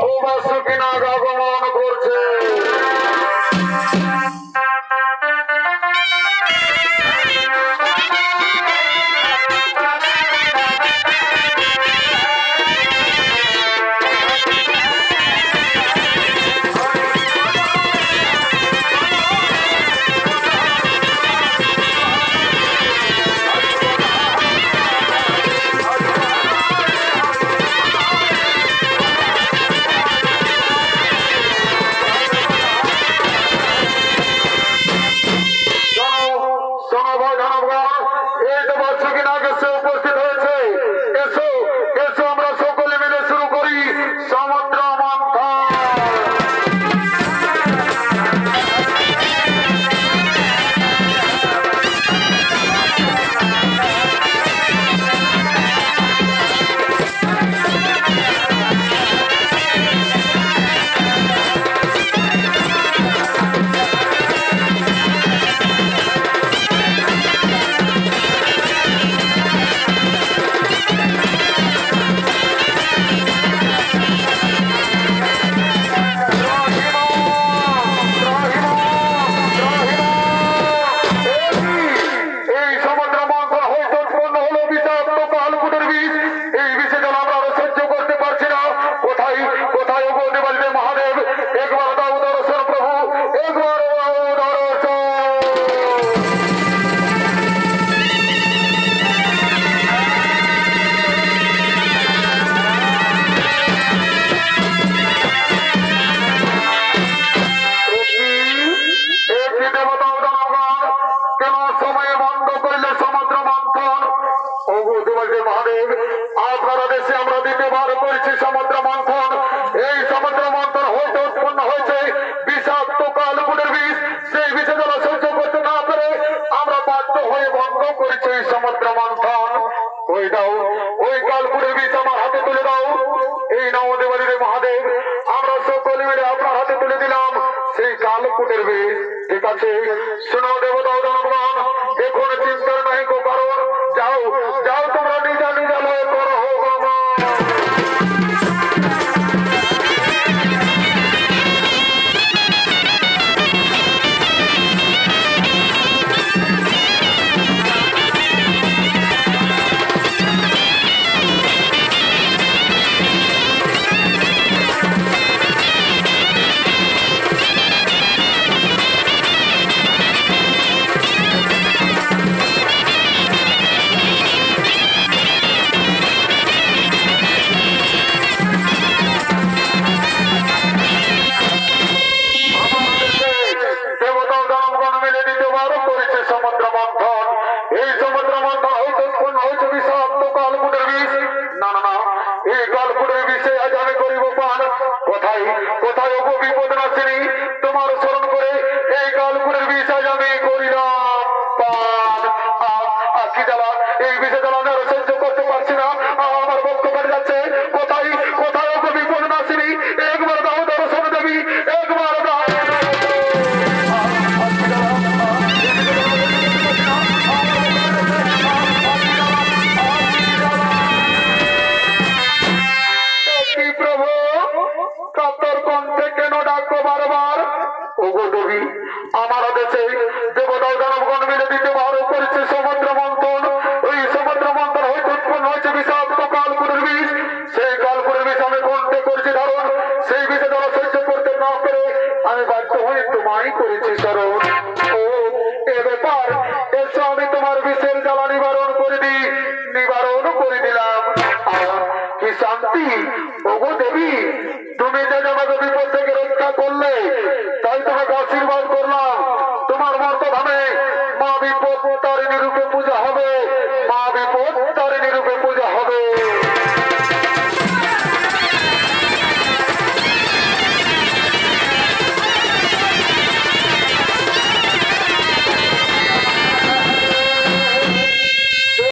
ও বাসুকিনাগ আগমন করছে। আপনারা দেশে আমরা দ্বিতীয়বার করেছি সমুদ্র মন্থন। এই সমুদ্র মন্থন হইতে উৎপন্ন হয়েছে বিষাক্ত কালকুটের বিষ। সেই বিষে যারা সহ্য করতে না পেরে আমরা বাধ্য হয়ে বন্ধ করেছি এই সমুদ্র মন্থন। ওই দাও ওই কালকুটের বিষ আমার হাতে তুলে দাও। এই নাও দেবালিরে মহাদেব, আমরা সকলে মিলে আপনার হাতে তুলে দিলাম সেই কালকুটের বিষ। ঠিক আছে, শোনো দেবতা জনগণ, এখন চিন্তার নাই কো কারণ। যাও যাও, তোমরা নিজা নিজা লয় করো কোথায় বিপদ নাসিনী তোমার স্মরণ করে এই কালকুটের বিষয় আমি করিলাম পান। কি জ্বালা, এই বিষয় জ্বালা আমি সহ্য করতে পারছি না, আমার বক্ষ কেটে যাচ্ছে। কোথায় কোথায় বিপদ নাসিনী, একবার দাও দর্শন দেবী, একবার দাও। প্রভু কাতর কণ্ঠে কেন ডাকো বারবার? ওগো দেবী, আমার দেশে দেবতা জনগণ মিলে দিতে বার করেছে সমুদ্র মন্থন। ওই সমুদ্র মন্থন হইতে উৎপন্ন হয়েছে বিষাক্ত কালকুটের বিষ। সেই কালকুটের বিষ আমি কণ্ঠে করেছি ধারণ। সেই বিষে যারা সহ্য করতে না পেরে আমি বাধ্য হয়ে তোমায় করেছি স্মরণ। ও এ ব্যাপার, এসো আমি তোমার বিষের জ্বালা নিবারণ করে দিই, নিবারণ করে দিলাম। কি শান্তি! ওগো দেবী, তুমি যে আমাকে বিপদ থেকে রক্ষা করলে, তাই তোমাকে আশীর্বাদ